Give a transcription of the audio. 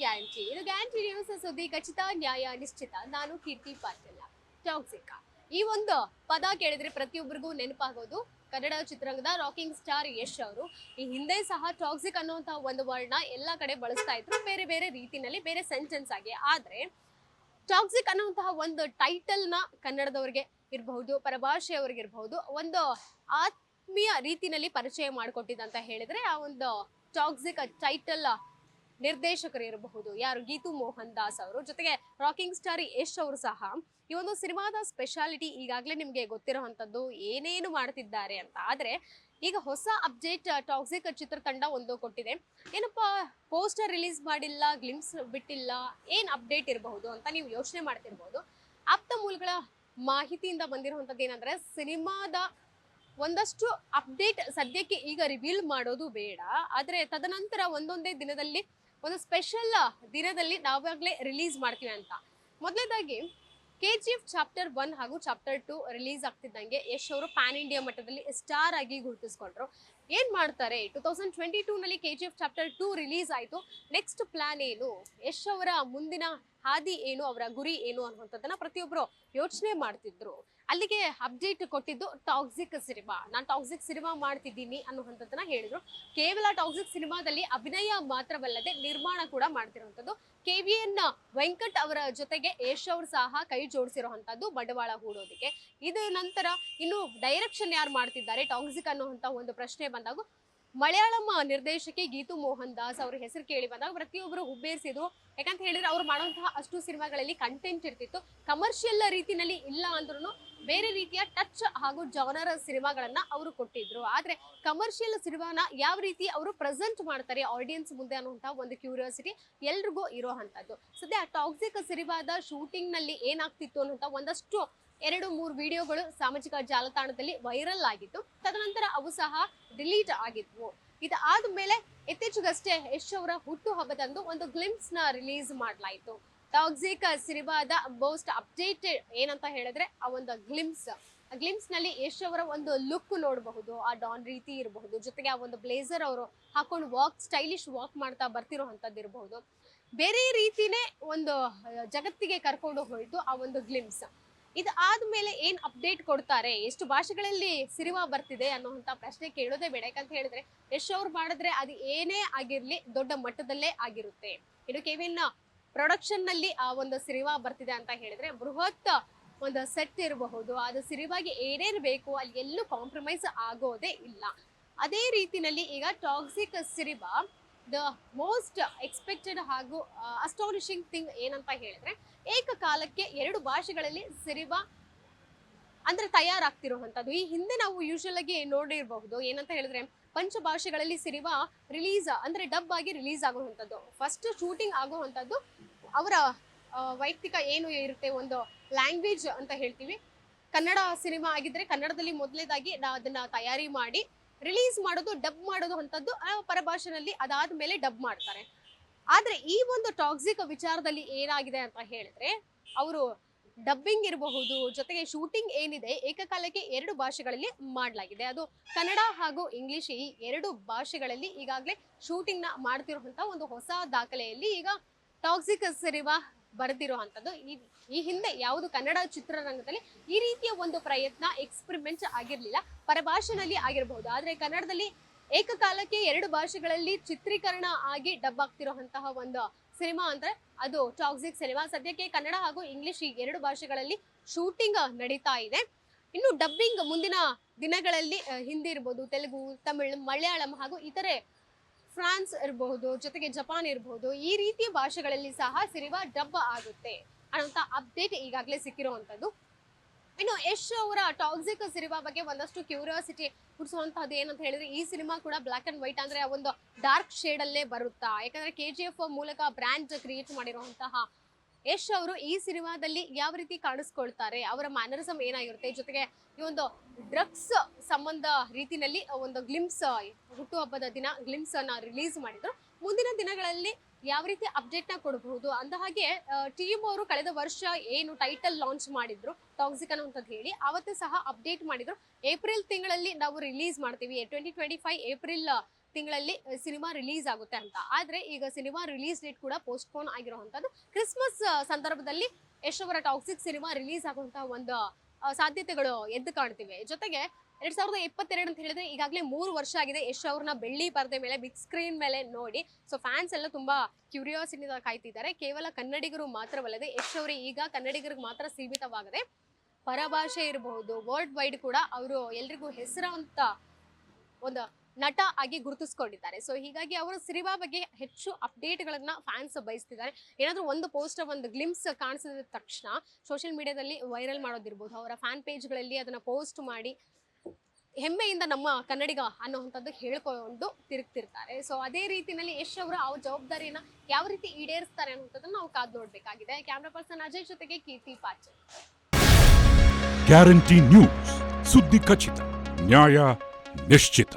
Guarantee. ಇದು guarantee news ಸುದ್ದಿ ಖಚಿತ, ನ್ಯಾಯ ನಿಶ್ಚಿತ. ನಾನು ಕೀರ್ತಿ ಪಾಟೀಲ್. ಟಾಕ್ಸಿಕ್ ಈ ಒಂದು ಪದ ಕೇಳಿದ್ರೆ ಪ್ರತಿಯೊಬ್ಬರಿಗೂ ನೆನಪಾಗೋದು ಕನ್ನಡ ಚಿತ್ರರಂಗದ ರಾಕಿಂಗ್ ಸ್ಟಾರ್ ಯಶ್ ಅವರು. ಈ ಹಿಂದೆ ಸಹ ಟಾಕ್ಸಿಕ್ ಅನ್ನುವಂತಹ ಒಂದು ವರ್ಡ್ನ ಎಲ್ಲ ಕಡೆ ಬಳಸ್ತಾ ಇದ್ರು, ಬೇರೆ ಬೇರೆ ರೀತಿನಲ್ಲಿ, ಬೇರೆ ಸೆಂಟೆನ್ಸ್ ಆಗಿ. ಆದ್ರೆ ಟಾಕ್ಸಿಕ್ ಅನ್ನುವಂತಹ ಒಂದು ಟೈಟಲ್ ನ ಕನ್ನಡದವ್ರಿಗೆ ಇರಬಹುದು, ಪರಭಾಷೆಯವ್ರಿಗೆ ಇರಬಹುದು, ಒಂದು ಆತ್ಮೀಯ ರೀತಿನಲ್ಲಿ ಪರಿಚಯ ಮಾಡಿಕೊಟ್ಟಿದ್ದಂತ ಹೇಳಿದ್ರೆ ಆ ಒಂದು ಟಾಕ್ಸಿಕ್ ಟೈಟಲ್ ನಿರ್ದೇಶಕರು ಇರಬಹುದು, ಯಾರು ಗೀತು ಮೋಹನ್ ದಾಸ್ ಅವರು, ಜೊತೆಗೆ ರಾಕಿಂಗ್ ಸ್ಟಾರ್ ಯಶ್ ಅವರು ಸಹ. ಈ ಒಂದು ಸಿನಿಮಾದ ಸ್ಪೆಷಾಲಿಟಿ ಈಗಾಗಲೇ ನಿಮ್ಗೆ ಗೊತ್ತಿರುವಂತದ್ದು ಏನೇನು ಮಾಡ್ತಿದ್ದಾರೆ ಅಂತ. ಆದ್ರೆ ಈಗ ಹೊಸ ಅಪ್ಡೇಟ್ ಟಾಕ್ಸಿಕ್ ಚಿತ್ರತಂಡ ಒಂದು ಕೊಟ್ಟಿದೆ. ಏನಪ್ಪಾ, ಪೋಸ್ಟರ್ ರಿಲೀಸ್ ಮಾಡಿಲ್ಲ, ಗ್ಲಿಮ್ಸ್ ಬಿಟ್ಟಿಲ್ಲ, ಏನ್ ಅಪ್ಡೇಟ್ ಇರಬಹುದು ಅಂತ ನೀವು ಯೋಚನೆ ಮಾಡ್ತಿರ್ಬಹುದು. ಆಪ್ತ ಮೂಲಗಳ ಮಾಹಿತಿಯಿಂದ ಬಂದಿರುವಂತದ್ದು ಏನಂದ್ರೆ, ಸಿನಿಮಾದ ಒಂದಷ್ಟು ಅಪ್ಡೇಟ್ ಸದ್ಯಕ್ಕೆ ಈಗ ರಿವೀಲ್ ಮಾಡೋದು ಬೇಡ, ಆದ್ರೆ ತದನಂತರ ಒಂದೊಂದೇ ದಿನದಲ್ಲಿ, ಒಂದು ಸ್ಪೆಷಲ್ ದಿನದಲ್ಲಿ ನಾವಾಗ್ಲೇ ರಿಲೀಸ್ ಮಾಡ್ತೀವಿ ಅಂತ. ಮೊದಲನೇದಾಗಿ KGF ಚಾಪ್ಟರ್ 1 ಹಾಗೂ ಚಾಪ್ಟರ್ 2 ರಿಲೀಸ್ ಆಗ್ತಿದ್ದಂಗೆ ಯಶ್ ಅವರು ಪ್ಯಾನ್ ಇಂಡಿಯಾ ಮಟ್ಟದಲ್ಲಿ ಸ್ಟಾರ್ ಆಗಿ ಗುರುತಿಸ್ಕೊಂಡ್ರು. ಏನ್ ಮಾಡ್ತಾರೆ, 2022 ನಲ್ಲಿ KGF ಚಾಪ್ಟರ್ 2 ರಿಲೀಸ್ ಆಯ್ತು. ನೆಕ್ಸ್ಟ್ ಪ್ಲಾನ್ ಏನು, ಯಶ್ ಅವರ ಮುಂದಿನ ಹಾದಿ ಏನು, ಅವರ ಗುರಿ ಏನು ಅನ್ನುವಂಥದ್ದನ್ನ ಪ್ರತಿಯೊಬ್ರು ಯೋಚನೆ ಮಾಡ್ತಿದ್ರು. ಅಲ್ಲಿಗೆ ಅಪ್ಡೇಟ್ ಕೊಟ್ಟಿದ್ದು ಟಾಕ್ಸಿಕ್ ಸಿನಿಮಾ. ನಾನು ಟಾಕ್ಸಿಕ್ ಸಿನಿಮಾ ಮಾಡ್ತಿದ್ದೀನಿ ಅನ್ನುವಂಥದ್ದನ್ನ ಹೇಳಿದ್ರು. ಕೇವಲ ಟಾಕ್ಸಿಕ್ ಸಿನಿಮಾದಲ್ಲಿ ಅಭಿನಯ ಮಾತ್ರವಲ್ಲದೆ ನಿರ್ಮಾಣ ಕೂಡ ಮಾಡ್ತಿರುವಂಥದ್ದು. KVN ವೆಂಕಟ್ ಅವರ ಜೊತೆಗೆ ಯಶ್ ಅವರು ಸಹ ಕೈ ಜೋಡಿಸಿರುವಂತದ್ದು ಬಂಡವಾಳ ಹೂಡೋದಕ್ಕೆ. ಇದು ನಂತರ ಇನ್ನು ಡೈರೆಕ್ಷನ್ ಯಾರು ಮಾಡ್ತಿದ್ದಾರೆ ಟಾಕ್ಸಿಕ್ ಅನ್ನುವಂತ ಒಂದು ಪ್ರಶ್ನೆ ಬಂದಾಗ ಮಲಯಾಳಂ ನಿರ್ದೇಶಕಿ ಗೀತು ಮೋಹನ್ ದಾಸ್ ಅವ್ರ ಹೆಸರು ಕೇಳಿ ಬಂದಾಗ ಪ್ರತಿಯೊಬ್ಬರು ಹುಬ್ಬೇರಿಸಿದ್ರು. ಯಾಕಂತ ಹೇಳಿದ್ರೆ ಅವ್ರು ಮಾಡುವಂತಹ ಅಷ್ಟು ಸಿನಿಮಾಗಳಲ್ಲಿ ಕಂಟೆಂಟ್ ಇರ್ತಿತ್ತು, ಕಮರ್ಷಿಯಲ್ ರೀತಿನಲ್ಲಿ ಇಲ್ಲ ಅಂದ್ರೂ ಬೇರೆ ರೀತಿಯ ಟಚ್ ಹಾಗೂ ಜಾನರ್ ಸಿನಿಮಾಗಳನ್ನ ಅವರು ಕೊಟ್ಟಿದ್ರು. ಆದ್ರೆ ಕಮರ್ಷಿಯಲ್ ಸಿನಿಮಾನ ಯಾವ ರೀತಿ ಅವರು ಪ್ರೆಸೆಂಟ್ ಮಾಡ್ತಾರೆ ಆಡಿಯನ್ಸ್ ಮುಂದೆ ಅನ್ನುವಂತಹ ಒಂದು ಕ್ಯೂರಿಯಾಸಿಟಿ ಎಲ್ರಿಗೂ ಇರುವಂತದ್ದು. ಸದ್ಯ ಟಾಕ್ಸಿಕ್ ಸಿನಿಮಾದ ಶೂಟಿಂಗ್ ನಲ್ಲಿ ಏನಾಗ್ತಿತ್ತು ಅನ್ನುವಂತ ಒಂದಷ್ಟು 2-3 ವಿಡಿಯೋಗಳು ಸಾಮಾಜಿಕ ಜಾಲತಾಣದಲ್ಲಿ ವೈರಲ್ ಆಗಿತ್ತು. ತದನಂತರ ಅವು ಸಹ ಡಿಲೀಟ್ ಆಗಿದ್ವು. ಇದಾದ್ಮೇಲೆ ಇತ್ತೀಚೆಗಷ್ಟೇ ಯಶ್ ಅವರ ಹುಟ್ಟು ಹಬ್ಬದಂದು ಒಂದು ಗ್ಲಿಮ್ಸ್ ನ ರಿಲೀಸ್ ಮಾಡಲಾಯಿತು. ಟಾಕ್ಸಿಕ್ ಸಿನಿಮಾದ ಮೋಸ್ಟ್ ಅಪ್ಡೇಟೆಡ್ ಏನಂತ ಹೇಳಿದ್ರೆ ಆ ಒಂದು ಗ್ಲಿಮ್ಸ್ ನಲ್ಲಿ ಯಶ್ ಅವರ ಒಂದು ಲುಕ್ ನೋಡಬಹುದು, ಆ ಡಾನ್ ರೀತಿ ಇರಬಹುದು, ಜೊತೆಗೆ ಆ ಒಂದು ಬ್ಲೇಸರ್ ಅವರು ಹಾಕೊಂಡು ಸ್ಟೈಲಿಶ್ ವಾಕ್ ಮಾಡ್ತಾ ಬರ್ತಿರೋಂಥದ್ದು ಇರಬಹುದು. ಬೇರೆ ರೀತಿನೇ ಒಂದು ಜಗತ್ತಿಗೆ ಕರ್ಕೊಂಡು ಹೋಯ್ತು ಆ ಒಂದು ಗ್ಲಿಮ್ಸ್. ಇದಾದ್ಮೇಲೆ ಏನ್ ಅಪ್ಡೇಟ್ ಕೊಡ್ತಾರೆ, ಎಷ್ಟು ಭಾಷೆಗಳಲ್ಲಿ ಸಿನಿಮಾ ಬರ್ತಿದೆ ಅನ್ನುವಂತ ಪ್ರಶ್ನೆ ಕೇಳೋದೇ ಬೇಡ. ಯಾಕಂತ ಹೇಳಿದ್ರೆ ಯಶ್ ಅವ್ರು ಮಾಡಿದ್ರೆ ಅದು ಏನೇ ಆಗಿರ್ಲಿ ದೊಡ್ಡ ಮಟ್ಟದಲ್ಲೇ ಆಗಿರುತ್ತೆ. ಇನ್ನು KVN ಪ್ರೊಡಕ್ಷನ್ ನಲ್ಲಿ ಆ ಒಂದು ಸಿನಿಮಾ ಬರ್ತಿದೆ ಅಂತ ಹೇಳಿದ್ರೆ ಬೃಹತ್ ಒಂದು ಸೆಟ್ ಇರಬಹುದು, ಅದು ಸಿನಿಮಾಗೆ ಏನೇನು ಬೇಕು ಅಲ್ಲಿ ಎಲ್ಲೂ ಕಾಂಪ್ರಮೈಸ್ ಆಗೋದೇ ಇಲ್ಲ. ಅದೇ ರೀತಿನಲ್ಲಿ ಈಗ toxic cinema the most expected ಹಾಗೂ ಅಸ್ಟಾನಿಶಿಂಗ್ ಥಿಂಗ್ ಏನಂತ ಹೇಳಿದ್ರೆ, ಏಕಕಾಲಕ್ಕೆ 2 ಭಾಷೆಗಳಲ್ಲಿ ಸಿನಿಮಾ ಅಂದ್ರೆ ತಯಾರಾಗ್ತಿರುವಂತದ್ದು. ಈ ಹಿಂದೆ ನಾವು ಯೂಶುವಲ್ ಆಗಿ ನೋಡಿರಬಹುದು, ಏನಂತ ಹೇಳಿದ್ರೆ ಪಂಚ ಭಾಷೆಗಳಲ್ಲಿ ಸಿನಿಮಾ ರಿಲೀಸ್ ಅಂದ್ರೆ ಡಬ್ ಆಗಿ ರಿಲೀಸ್ ಆಗುವಂತದ್ದು. ಫಸ್ಟ್ ಶೂಟಿಂಗ್ ಆಗುವಂತದ್ದು ಅವರ ವೈಯಕ್ತಿಕ ಏನು ಇರುತ್ತೆ, ಒಂದು ಲ್ಯಾಂಗ್ವೇಜ್ ಅಂತ ಹೇಳ್ತೀವಿ. ಕನ್ನಡ ಸಿನಿಮಾ ಆಗಿದ್ರೆ ಕನ್ನಡದಲ್ಲಿ ಮೊದಲನೇದಾಗಿ ಅದನ್ನ ತಯಾರಿ ಮಾಡಿ ರಿಲೀಸ್ ಮಾಡೋದು, ಡಬ್ ಮಾಡೋದು ಅಂತದ್ದು ಪರಭಾಷೆನಲ್ಲಿ, ಅದಾದ್ಮೇಲೆ ಡಬ್ ಮಾಡ್ತಾರೆ. ಆದ್ರೆ ಈ ಒಂದು ಟಾಕ್ಸಿಕ್ ವಿಚಾರದಲ್ಲಿ ಏನಾಗಿದೆ ಅಂತ ಹೇಳಿದ್ರೆ, ಅವರು ಡಬ್ಬಿಂಗ್ ಇರಬಹುದು, ಜೊತೆಗೆ ಶೂಟಿಂಗ್ ಏನಿದೆ ಏಕಕಾಲಕ್ಕೆ 2 ಭಾಷೆಗಳಲ್ಲಿ ಮಾಡಲಾಗಿದೆ. ಅದು ಕನ್ನಡ ಹಾಗೂ ಇಂಗ್ಲಿಷ್, ಈ 2 ಭಾಷೆಗಳಲ್ಲಿ ಈಗಾಗಲೇ ಶೂಟಿಂಗ್ ನ ಮಾಡ್ತಿರುವಂತ ಒಂದು ಹೊಸ ದಾಖಲೆಯಲ್ಲಿ ಈಗ ಟಾಕ್ಸಿಕ್ ಸಿನಿಮಾ ಬರೆದಿರುವಂತದ್ದು. ಈ ಹಿಂದೆ ಯಾವುದು ಕನ್ನಡ ಚಿತ್ರರಂಗದಲ್ಲಿ ಈ ರೀತಿಯ ಒಂದು ಪ್ರಯತ್ನ ಎಕ್ಸ್ಪೆರಿಮೆಂಟ್ ಆಗಿರ್ಲಿಲ್ಲ. ಪರಭಾಷೆನಲ್ಲಿ ಆಗಿರಬಹುದು, ಆದ್ರೆ ಕನ್ನಡದಲ್ಲಿ ಏಕಕಾಲಕ್ಕೆ 2 ಭಾಷೆಗಳಲ್ಲಿ ಚಿತ್ರೀಕರಣ ಆಗಿ ಡಬ್ ಆಗ್ತಿರುವಂತಹ ಒಂದು ಸಿನಿಮಾ ಅಂದ್ರೆ ಅದು ಟಾಕ್ಸಿಕ್ ಸಿನಿಮಾ. ಸದ್ಯಕ್ಕೆ ಕನ್ನಡ ಹಾಗೂ ಇಂಗ್ಲಿಷ್ ಈ 2 ಭಾಷೆಗಳಲ್ಲಿ ಶೂಟಿಂಗ್ ನಡೀತಾ ಇದೆ. ಇನ್ನು ಡಬ್ಬಿಂಗ್ ಮುಂದಿನ ದಿನಗಳಲ್ಲಿ ಹಿಂದಿ ಇರಬಹುದು, ತೆಲುಗು, ತಮಿಳ್, ಮಲಯಾಳಂ ಹಾಗೂ ಇತರೆ ಫ್ರಾನ್ಸ್ ಇರಬಹುದು, ಜೊತೆಗೆ ಜಪಾನ್ ಇರಬಹುದು, ಈ ರೀತಿಯ ಭಾಷೆಗಳಲ್ಲಿ ಸಹ ಸಿನಿಮಾ ಡಬ್ ಆಗುತ್ತೆ ಅನ್ನೋಂಥ ಅಪ್ಡೇಟ್ ಈಗಾಗಲೇ ಸಿಕ್ಕಿರುವಂತದ್ದು. ಇನ್ನು ಯಶ್ ಅವರ ಟಾಕ್ಸಿಕ್ ಸಿನಿಮಾ ಬಗ್ಗೆ ಒಂದಷ್ಟು ಕ್ಯೂರಿಯಾಸಿಟಿ ಹುಟ್ಟಿಸುವಂತಹದ್ದು ಏನಂತ ಹೇಳಿದ್ರೆ, ಈ ಸಿನಿಮಾ ಕೂಡ ಬ್ಲಾಕ್ ಅಂಡ್ ವೈಟ್ ಅಂದ್ರೆ ಒಂದು ಡಾರ್ಕ್ ಶೇಡ್ ಅಲ್ಲೇ ಬರುತ್ತಾ. ಯಾಕಂದ್ರೆ KGF ಮೂಲಕ ಬ್ರ್ಯಾಂಡ್ ಕ್ರಿಯೇಟ್ ಮಾಡಿರುವಂತಹ ಯಶ್ ಅವರು ಈ ಸಿನಿಮಾದಲ್ಲಿ ಯಾವ ರೀತಿ ಕಾಣಿಸ್ಕೊಳ್ತಾರೆ, ಅವರ ಮ್ಯಾನರಿಸಮ್ ಏನಾಗಿರುತ್ತೆ, ಜೊತೆಗೆ ಈ ಒಂದು ಡ್ರಗ್ಸ್ ಸಂಬಂಧ ರೀತಿನಲ್ಲಿ ಒಂದು ಗ್ಲಿಮ್ಸ್, ಹುಟ್ಟುಹಬ್ಬದ ದಿನ ಗ್ಲಿಮ್ಸ್ ಅನ್ನ ರಿಲೀಸ್ ಮಾಡಿದ್ರು. ಮುಂದಿನ ದಿನಗಳಲ್ಲಿ ಯಾವ ರೀತಿ ಅಪ್ಡೇಟ್ ನ ಕೊಡಬಹುದು ಅಂದ ಹಾಗೆ ಟೀಮ್ ಅವರು ಕಳೆದ ವರ್ಷ ಏನು ಟೈಟಲ್ ಲಾಂಚ್ ಮಾಡಿದ್ರು ಟಾಕ್ಸಿಕ್ ಅನ್ನುವಂಥದ್ದು ಹೇಳಿ, ಅವತ್ತೇ ಸಹ ಅಪ್ಡೇಟ್ ಮಾಡಿದ್ರು. ಏಪ್ರಿಲ್ ತಿಂಗಳಲ್ಲಿ ನಾವು ರಿಲೀಸ್ ಮಾಡ್ತೀವಿ, 2025 ಏಪ್ರಿಲ್ ತಿಂಗಳಲ್ಲಿ ಸಿನಿಮಾ ರಿಲೀಸ್ ಆಗುತ್ತೆ ಅಂತ. ಆದ್ರೆ ಈಗ ಸಿನಿಮಾ ರಿಲೀಸ್ ಡೇಟ್ ಕೂಡ ಪೋಸ್ಟ್ಪೋನ್ ಆಗಿರುವಂತದ್ದು. ಕ್ರಿಸ್ಮಸ್ ಸಂದರ್ಭದಲ್ಲಿ ಯಶ್ ಅವರ ಟಾಕ್ಸಿಕ್ ಸಿನಿಮಾ ರಿಲೀಸ್ ಆಗುವಂತಹ ಒಂದು ಸಾಧ್ಯತೆಗಳು ಎದ್ದು ಕಾಣ್ತಿವೆ. ಜೊತೆಗೆ 2022 ಅಂತ ಹೇಳಿದ್ರೆ ಈಗಾಗಲೇ 3 ವರ್ಷ ಆಗಿದೆ ಯಶ್ ಅವ್ರನ್ನ ಬೆಳ್ಳಿ ಪರದೆ ಮೇಲೆ ಬಿಗ್ ಸ್ಕ್ರೀನ್ ಮೇಲೆ ನೋಡಿ. ಸೊ ಫ್ಯಾನ್ಸ್ ಎಲ್ಲ ತುಂಬಾ ಕ್ಯೂರಿಯಾಸಿಟಿಯಿಂದ ಕಾಯ್ತಿದ್ದಾರೆ. ಕೇವಲ ಕನ್ನಡಿಗರು ಮಾತ್ರವಲ್ಲದೆ ಯಶ್ ಅವರು ಈಗ ಕನ್ನಡಿಗರಿಗೆ ಮಾತ್ರ ಸೀಮಿತವಾಗದೆ ಪರಭಾಷೆ ಇರಬಹುದು, ವರ್ಲ್ಡ್ ವೈಡ್ ಕೂಡ ಅವರು ಎಲ್ರಿಗೂ ಹೆಸರಾಂತ ಒಂದು ನಟ ಆಗಿ ಗುರುತಿಸ್ಕೊಂಡಿದ್ದಾರೆ. ಸೊ ಹೀಗಾಗಿ ಅವರು ಸಿನಿಮಾ ಬಗ್ಗೆ ಹೆಚ್ಚು ಅಪ್ಡೇಟ್ಗಳನ್ನ ಫ್ಯಾನ್ಸ್ ಬಯಸ್ತಿದ್ದಾರೆ. ಏನಾದರೂ ಒಂದು ಪೋಸ್ಟರ್, ಒಂದು ಗ್ಲಿಮ್ಸ್ ಕಾಣಿಸಿದ ತಕ್ಷಣ ಸೋಷಿಯಲ್ ಮೀಡಿಯಾದಲ್ಲಿ ವೈರಲ್ ಮಾಡೋದಿರ್ಬೋದು, ಅವರ ಫ್ಯಾನ್ ಪೇಜ್ಗಳಲ್ಲಿ ಅದನ್ನ ಪೋಸ್ಟ್ ಮಾಡಿ ಹೆಮ್ಮೆಯಿಂದ ನಮ್ಮ ಕನ್ನಡಿಗ ಅನ್ನೋವಂಥದ್ದು ಹೇಳ್ಕೊಂಡು ತಿರುಗ್ತಿರ್ತಾರೆ. ಸೊ ಅದೇ ರೀತಿಯಲ್ಲಿ ಯಶ್ ಅವರು ಆ ಜವಾಬ್ದಾರಿಯನ್ನ ಯಾವ ರೀತಿ ಈಡೇರಿಸ್ತಾರೆ ಅನ್ನೋಂಥದ್ದನ್ನ ನಾವು ಕಾದು ನೋಡ್ಬೇಕಾಗಿದೆ. ಕ್ಯಾಮ್ರಾ ಪರ್ಸನ್ ಅಜಯ್ ಜೊತೆಗೆ ಕೀರ್ತಿ ಪಾಟೀಲ್. ಗ್ಯಾರಂಟಿ ನ್ಯೂಸ್, ಸುದ್ದಿ ಖಚಿತ, ನ್ಯಾಯ ನಿಶ್ಚಿತ.